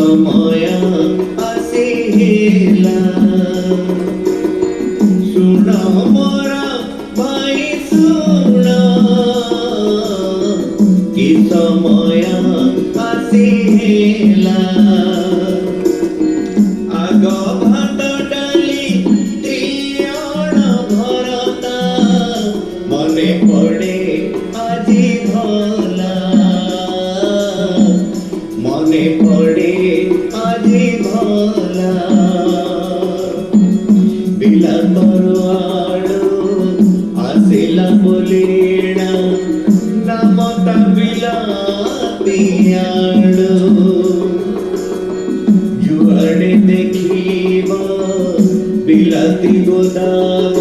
समय आसिला सुन मोर भाई सुन कि समय आसिला आग भात डाली त्रियाण भरता मने पड़े আজি भला मने पड़े আজি भला बिला तोरवाड़ो आसिला बोलीना नामता बिलातियाड़ो जुआड़े देखिबा बिलाती गोदाम